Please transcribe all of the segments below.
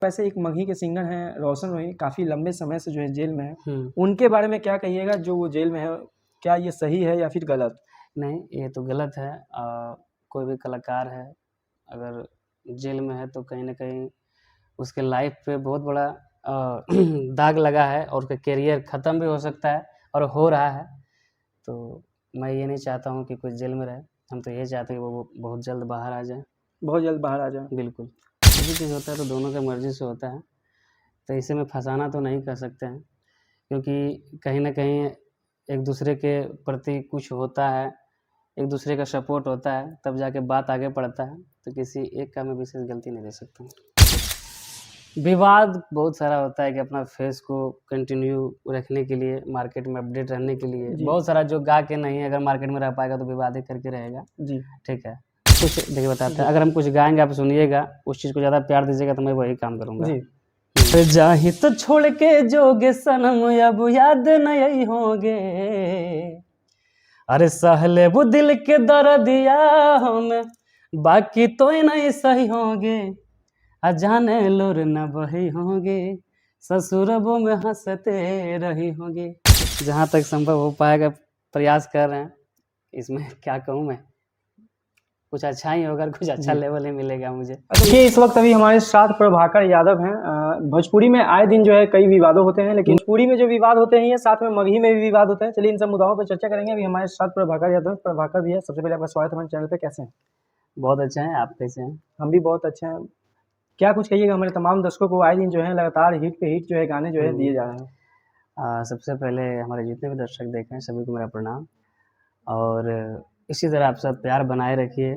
वैसे एक मगही के सिंगर हैं रोशन रोही, काफ़ी लंबे समय से जो है जेल में है। हम्म। उनके बारे में क्या कहिएगा जो वो जेल में है, क्या ये सही है या फिर गलत? नहीं, ये तो गलत है। कोई भी कलाकार है अगर जेल में है तो कहीं ना कहीं उसके लाइफ पे बहुत बड़ा दाग लगा है और उसका करियर ख़त्म भी हो सकता है और हो रहा है। तो मैं ये नहीं चाहता हूँ कि कोई जेल में रहे। हम तो ये चाहते हैं कि वो बहुत जल्द बाहर आ जाए। बहुत जल्द बाहर आ जाए। बिल्कुल, जो भी चीज़ होता है तो दोनों की मर्ज़ी से होता है, तो इसे में फँसाना तो नहीं कर सकते हैं, क्योंकि कहीं न कहीं एक दूसरे के प्रति कुछ होता है, एक दूसरे का सपोर्ट होता है, तब जाके बात आगे बढ़ता है। तो किसी एक का मैं विशेष गलती नहीं दे सकता हूँ। विवाद बहुत सारा होता है कि अपना फेस को कंटिन्यू रखने के लिए, मार्केट में अपडेट रहने के लिए, जी। बहुत सारा जो गा के नहीं अगर मार्केट में रह पाएगा तो विवाद ही करके रहेगा। जी। ठीक है, कुछ देखिए बताते जी। हैं, अगर हम कुछ गाएंगे आप सुनिएगा, उस चीज़ को ज़्यादा प्यार दीजिएगा तो मैं वही काम करूँगा। जी। जाहि तो छोड़ के जोगे सनम अब याद नहीं होगे, अरे सहले वो दिल के दर्दिया हमें बाकी तो नहीं सही होगे, अजाने लोर न बही होगे, ससुरबों में हंसते रही होगे। जहाँ तक संभव हो पाएगा प्रयास कर रहे हैं। इसमें क्या कहूँ मैं, कुछ अच्छा ही होगा, कुछ अच्छा जी। लेवल ही मिलेगा मुझे। देखिए इस वक्त अभी हमारे साथ प्रभाकर यादव हैं। भोजपुरी में आए दिन जो है कई विवादों होते हैं, लेकिन भोजपुरी में जो विवाद होते हैं ये साथ में मगही में भी विवाद होते हैं। चलिए इन सब मुद्दाओं पर चर्चा करेंगे। अभी हमारे साथ प्रभाकर यादव, प्रभाकर भी है। सबसे पहले आपका स्वागत है हमारे चैनल पे। कैसे हैं? बहुत अच्छा है, आप कैसे हैं? हम भी बहुत अच्छे हैं। क्या कुछ कहिएगा हमारे तमाम दर्शकों को, आए दिन जो है लगातार हिट पे हिट जो है गाने जो है दिए जा रहे हैं। सबसे पहले हमारे जितने भी दर्शक देख रहे हैं सभी को मेरा प्रणाम, और इसी तरह आप सब प्यार बनाए रखिए,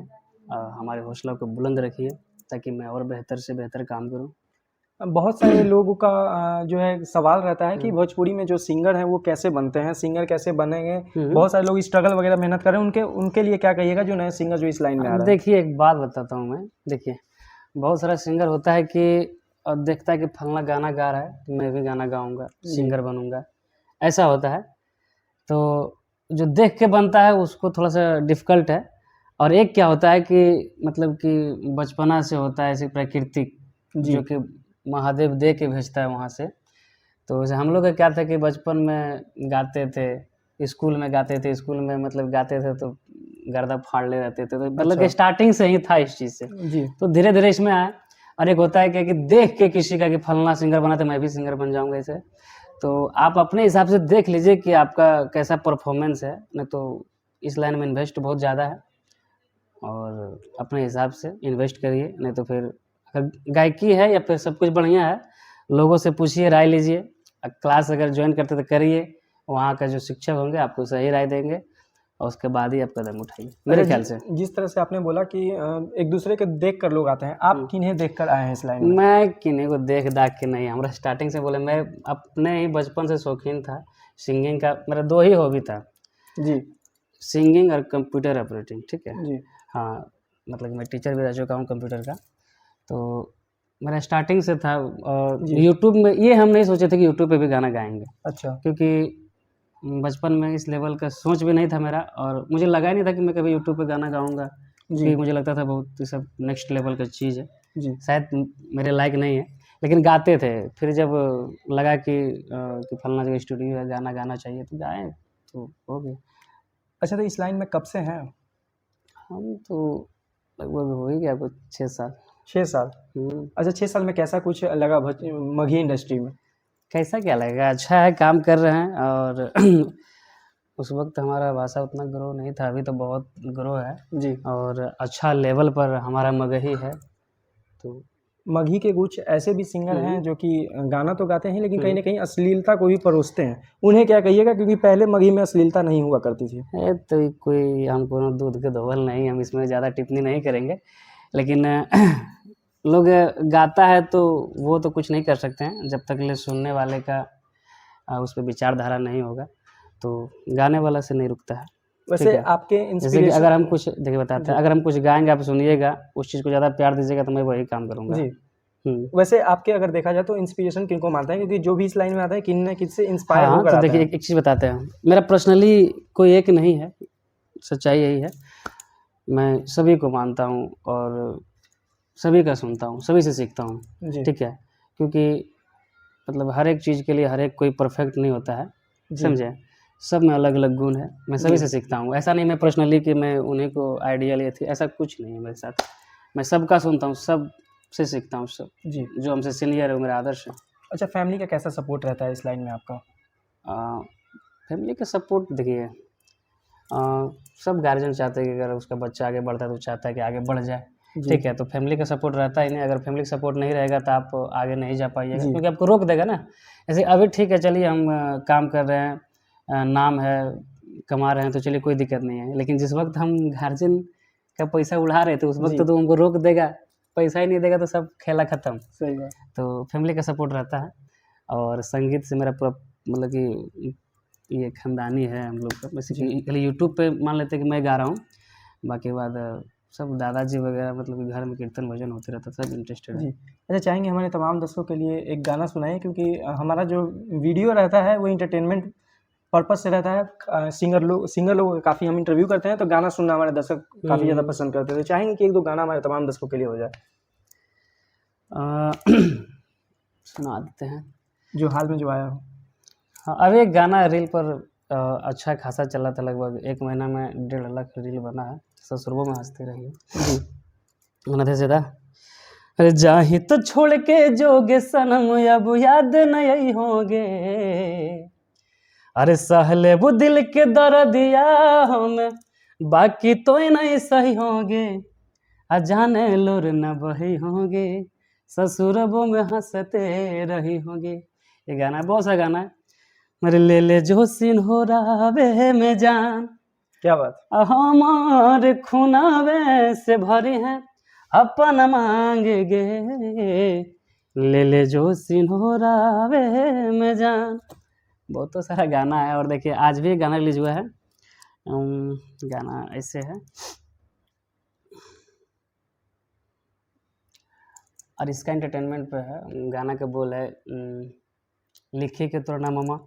हमारे हौसला को बुलंद रखिए ताकि मैं और बेहतर से बेहतर काम करूं। बहुत सारे लोगों का जो है सवाल रहता है कि भोजपुरी में जो सिंगर हैं वो कैसे बनते हैं, सिंगर कैसे बनेंगे। बहुत सारे लोग स्ट्रगल वगैरह मेहनत कर रहे हैं, उनके लिए क्या कहिएगा जो नए सिंगर जो इस लाइन में आ रहा है? देखिए एक बात बताता हूँ मैं, देखिए बहुत सारा सिंगर होता है कि देखता है कि फलना गाना गा रहा है तो मैं भी गाना गाऊंगा, सिंगर बनूंगा, ऐसा होता है। तो जो देख के बनता है उसको थोड़ा सा डिफ़िकल्ट है। और एक क्या होता है कि मतलब कि बचपना से होता है ऐसे प्राकृतिक, जो कि महादेव दे के भेजता है वहाँ से। तो जैसे हम लोग का क्या था कि बचपन में गाते थे, स्कूल में गाते थे, स्कूल में मतलब गाते थे तो गर्दा फाड़ ले रहते थे, तो मतलब कि स्टार्टिंग से ही था इस चीज़ से। जी। तो धीरे धीरे इसमें आए। और एक होता है क्या कि देख के किसी का कि फलना सिंगर बना तो मैं भी सिंगर बन जाऊँगा ऐसे। तो आप अपने हिसाब से देख लीजिए कि आपका कैसा परफॉर्मेंस है, नहीं तो इस लाइन में इन्वेस्ट बहुत ज़्यादा है, और अपने हिसाब से इन्वेस्ट करिए। नहीं तो फिर अगर गायकी है या फिर सब कुछ बढ़िया है, लोगों से पूछिए, राय लीजिए, क्लास अगर ज्वाइन करते तो करिए, वहाँ का जो शिक्षक होंगे आपको सही राय देंगे और उसके बाद ही आप कदम उठाइए, मेरे ख्याल से। जिस तरह से आपने बोला कि एक दूसरे को देख कर लोग आते हैं, आप किन्हें देख कर आए हैं इस लाइन में? मैं किन्हीं को देख दाख के नहीं, हमारा स्टार्टिंग से बोले, मैं अपने ही बचपन से शौकीन था सिंगिंग का। मेरा 2 ही हॉबी था जी, सिंगिंग और कंप्यूटर ऑपरेटिंग। ठीक है जी। हाँ, मतलब मैं टीचर भी रह चुका हूँ कंप्यूटर का। तो मेरा स्टार्टिंग से था, और यूट्यूब में ये हम नहीं सोचे थे कि यूट्यूब पे भी गाना गाएंगे। अच्छा। क्योंकि बचपन में इस लेवल का सोच भी नहीं था मेरा, और मुझे लगा ही नहीं था कि मैं कभी यूट्यूब पे गाना गाऊंगा, क्योंकि मुझे लगता था बहुत ये सब नेक्स्ट लेवल का चीज़ है, शायद मेरे लायक नहीं है। लेकिन गाते थे, फिर जब लगा कि फलना जगह स्टूडियो है, गाना गाना चाहिए, तो गाए, तो हो गया। अच्छा, तो इस लाइन में कब से हैं? हम तो लगभग हो ही गया कुछ 6 साल। 6 साल। अच्छा, 6 साल में कैसा कुछ लगा मगही इंडस्ट्री में? कैसा क्या लगेगा, अच्छा है, काम कर रहे हैं। और उस वक्त हमारा भाषा उतना ग्रो नहीं था, अभी तो बहुत ग्रो है जी। और अच्छा लेवल पर हमारा मगही है। तो मगही के कुछ ऐसे भी सिंगर हैं जो कि गाना तो गाते हैं लेकिन कहीं ना कहीं अश्लीलता को भी परोसते हैं, उन्हें क्या कहिएगा? क्योंकि पहले मगही में अश्लीलता नहीं हुआ करती थी। तो कोई हमको दूध के धोवल नहीं, हम इसमें ज़्यादा टिप्पणी नहीं करेंगे। लेकिन लोग गाता है तो वो तो कुछ नहीं कर सकते हैं जब तक ले सुनने वाले का उस पर विचारधारा नहीं होगा, तो गाने वाला से नहीं रुकता है। वैसे आपके जैसे कि अगर हम कुछ देखिए बताते हैं, अगर हम कुछ गाएंगे आप सुनिएगा, उस चीज़ को ज़्यादा प्यार दीजिएगा तो मैं वही काम करूँगा। जी। वैसे आपके अगर देखा जाए तो इंस्पिरेशन किनको मानते हैं? क्योंकि जो भी इस लाइन में आता है किन न किससे इंस्पायर होकर तो आता देखिए है। एक चीज़ बताते हैं, मेरा पर्सनली कोई एक नहीं है, सच्चाई यही है, मैं सभी को मानता हूँ और सभी का सुनता हूँ, सभी से सीखता हूँ। ठीक है, क्योंकि मतलब हर एक चीज़ के लिए हर एक कोई परफेक्ट नहीं होता है, जी। समझे? सब में अलग-अलग गुण है, मैं सभी जी। से सीखता हूँ। ऐसा नहीं मैं पर्सनली कि मैं उन्हीं को आइडियल या थी, ऐसा कुछ नहीं है मेरे साथ। मैं सबका सुनता हूँ, सबसे सीखता हूँ सब, जी। जो हमसे सीनियर है वो मेरा आदर्श है। अच्छा, फैमिली का कैसा सपोर्ट रहता है इस लाइन में आपका? फैमिली का सपोर्ट देखिए, सब गार्जियन चाहते हैं कि अगर उसका बच्चा आगे बढ़ता है तो चाहता है कि आगे बढ़ जाए, जी। ठीक है? तो फैमिली का सपोर्ट रहता ही नहीं, अगर फैमिली का सपोर्ट नहीं रहेगा तो आप आगे नहीं जा पाइएगा, जी। क्योंकि आपको रोक देगा ना। जैसे अभी ठीक है, चलिए हम काम कर रहे हैं, नाम है, कमा रहे हैं, तो चलिए कोई दिक्कत नहीं है। लेकिन जिस वक़्त हम गार्जियन का पैसा उड़ा रहे थे, उस वक़्त जी। तो हमको रोक देगा, पैसा ही नहीं देगा तो सब खेला खत्म। सही बात। तो फैमिली का सपोर्ट रहता है, और संगीत से मेरा पूरा मतलब कि ये ख़ानदानी है हम लोग का। जैसे जी। कि खाली यूट्यूब पे मान लेते हैं कि मैं गा रहा हूँ, बाकी बाद सब दादाजी वगैरह मतलब कि घर में कीर्तन भजन होते रहता है, सब इंटरेस्टेड जी। है। अच्छा, चाहेंगे हमारे तमाम दर्शकों के लिए एक गाना सुनाएँ, क्योंकि हमारा जो वीडियो रहता है वो एंटरटेनमेंट पर्पज़ से रहता है। सिंगर लोगों का काफ़ी हम इंटरव्यू करते हैं, तो गाना सुनना हमारे दर्शक काफ़ी ज़्यादा पसंद करते हैं। तो चाहेंगे कि 1-2 गाना हमारे तमाम दर्शकों के लिए हो जाए, अ, सुना देते हैं। जो हाल में जो आया हो। हाँ, अभी एक गाना रील पर अच्छा खासा चला था, लगभग 1 महीना में 1.5 लाख रील बना है, ससुरबो में हँसते रहिए। जी। गाना कैसे था? अरे जाहि तो छोड़ के जोगे सनम अब याद नहीं होगे, अरे सहले वो दिल के दर्दिया हम, बाकी तो नहीं सही होगे, अजाने लोर न बही होगे, ससुरबो में हंसते रही होगे। ये गाना है, बहुत सा गाना है। मेरे ले ले जो सिन हो रावे में जान, क्या बात! हमारे खुनावे से भरी है अपन मांगेगे, ले ले जो सिन हो रावे में जान। बहुत तो सारा गाना है, और देखिए आज भी एक गाना रिलीज हुआ है। गाना ऐसे है, और इसका एंटरटेनमेंट पे है। गाना का बोल है लिखे के तोर ना मामा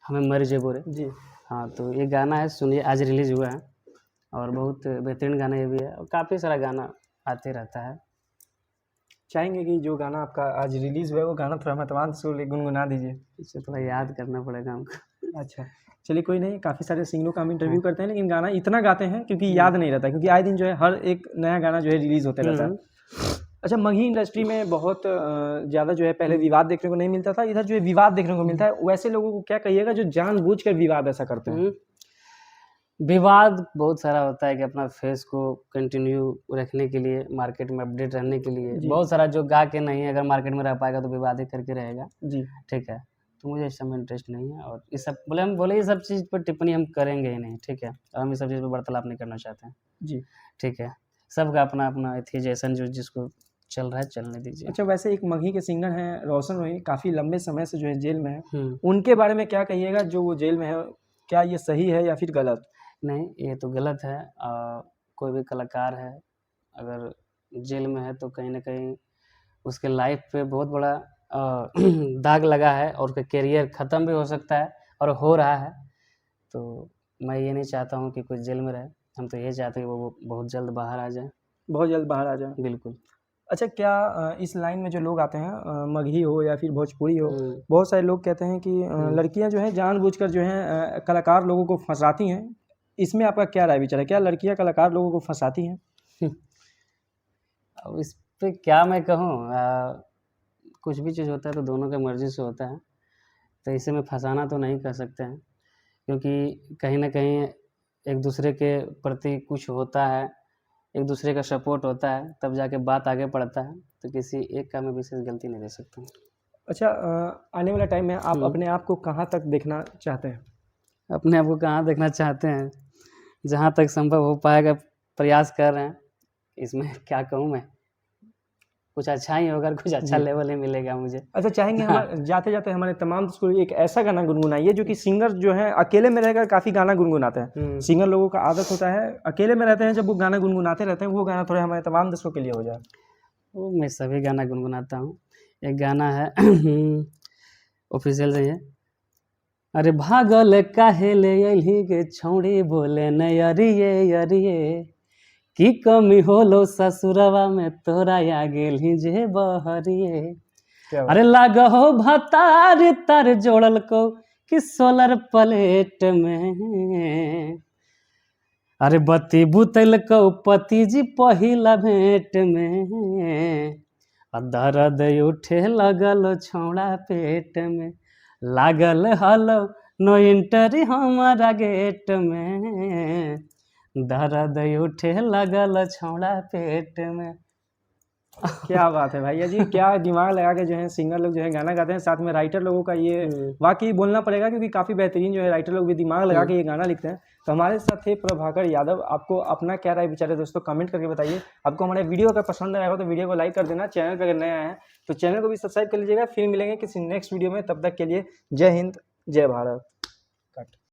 हमें मर जेबो रे। जी। हाँ, तो ये गाना है, सुनिए, आज रिलीज़ हुआ है, और बहुत बेहतरीन गाना ये भी है, और काफ़ी सारा गाना आते रहता है। चाहेंगे कि जो गाना आपका आज रिलीज़ हुआ है, वो गाना थोड़ा हमारे तमाम दर्शकों के लिए गुनगुना दीजिए। इसे थोड़ा याद करना पड़ेगा हमको। अच्छा, चलिए कोई नहीं, काफ़ी सारे सिंगरों का हम इंटरव्यू हाँ। करते हैं, लेकिन गाना इतना गाते हैं क्योंकि याद नहीं रहता, क्योंकि आए दिन जो है हर एक नया गाना जो है रिलीज़ होते रहता है। अच्छा, मगही इंडस्ट्री में बहुत ज़्यादा जो है पहले विवाद देखने को नहीं मिलता था, इधर जो है विवाद देखने को मिलता है। वैसे लोगों को क्या कहिएगा जो जानबूझकर विवाद ऐसा करते हैं? विवाद बहुत सारा होता है कि अपना फेस को कंटिन्यू रखने के लिए, मार्केट में अपडेट रहने के लिए, जी। बहुत सारा जो गा के नहीं अगर मार्केट में रह पाएगा तो विवाद ही करके रहेगा, जी। ठीक है? तो मुझे इस सब में इंटरेस्ट नहीं है, और इस सब हम बोले ये सब चीज़ पर टिप्पणी हम करेंगे ही नहीं, ठीक है? और हम इस सब चीज़ पे वार्तालाप नहीं करना चाहते हैं, जी। ठीक है? सबका अपना-अपना एथिजाइज़ेशन जो जिसको चल रहा है चलने दीजिए। अच्छा, वैसे एक मगही के सिंगर हैं रोशन रोही, काफ़ी लंबे समय से जो है जेल में है। हुँ। उनके बारे में क्या कहिएगा जो वो जेल में है? क्या ये सही है या फिर गलत? नहीं, ये तो गलत है। कोई भी कलाकार है, अगर जेल में है तो कहीं न कहीं उसके लाइफ़ पे बहुत बड़ा दाग लगा है, और उसका करियर ख़त्म भी हो सकता है, और हो रहा है। तो मैं ये नहीं चाहता हूँ कि कोई जेल में रहे, हम तो ये चाहते हैं कि वो बहुत जल्द बाहर आ जाए। बहुत जल्द बाहर आ जाए। बिल्कुल। अच्छा, क्या इस लाइन में जो लोग आते हैं, मगही हो या फिर भोजपुरी हो, हुँ, बहुत सारे लोग कहते हैं कि हुँ। लड़कियां जो हैं जानबूझकर जो हैं कलाकार लोगों को फंसाती हैं। इसमें आपका क्या राय विचार है? क्या लड़कियां कलाकार लोगों को फंसाती हैं? अब इस पे क्या मैं कहूँ, कुछ भी चीज़ होता है तो दोनों की मर्ज़ी से होता है, तो इसे में फँसाना तो नहीं कह सकते हैं, क्योंकि कहीं न कहीं एक-दूसरे के प्रति कुछ होता है, एक-दूसरे का सपोर्ट होता है, तब जाके बात आगे बढ़ता है, तो किसी एक का मैं विशेष गलती नहीं दे सकता हूँ। अच्छा, आने वाला टाइम में आप हुँ। अपने आप को कहाँ तक देखना चाहते हैं? अपने आप को कहाँ देखना चाहते हैं? जहाँ तक संभव हो पाएगा प्रयास कर रहे हैं, इसमें क्या कहूँ मैं? कुछ अच्छा ही होगा और कुछ अच्छा जी। लेवल ही मिलेगा मुझे। अच्छा, चाहेंगे हाँ। हमारे जाते-जाते हमारे तमाम दोस्तों को एक ऐसा गाना गुनगुनाइए जो कि सिंगर जो है अकेले में रहकर काफ़ी गाना गुनगुनाते हैं। हुँ। सिंगर लोगों का आदत होता है अकेले में रहते हैं, जब वो गाना गुनगुनाते रहते हैं, वो गाना थोड़ा हमारे तमाम दर्शकों के लिए हो जाए। वो मैं सभी गाना गुनगुनाता हूँ। एक गाना है ऑफ़िशियल नहीं है। अरे भागल काहे ले अइली गे छौड़ी बोले नै अरिये अरिये, की कमी होलो ससुरवा में तोरा आ गेलही जे बहरिये। क्या बात अरे लागो भतार तार जोड़ल को कि सोलर प्लेट में, अरे बत्ती बुतल को पति जी पहिला भेंट में, आ दर्द उठे लगल छौड़ा पेट में, लागल हलो नो एंट्री हमारा गेट में, दर्द उठे लगल छौड़ा पेट में। क्या बात है भैया जी, क्या दिमाग लगा के जो है सिंगर लोग जो है गाना गाते हैं, साथ में राइटर लोगों का ये वाकई बोलना पड़ेगा, क्योंकि काफ़ी बेहतरीन जो है राइटर लोग भी दिमाग लगा के ये गाना लिखते हैं। तो हमारे साथ थे प्रभाकर यादव। आपको अपना क्या राय विचार है दोस्तों, कमेंट करके बताइए। आपको हमारे वीडियो अगर पसंद आया हो तो वीडियो को लाइक कर देना, चैनल पर अगर नया है तो चैनल को भी सब्सक्राइब कर लीजिएगा। फिर मिलेंगे किसी नेक्स्ट वीडियो में, तब तक के लिए जय हिंद, जय भारत।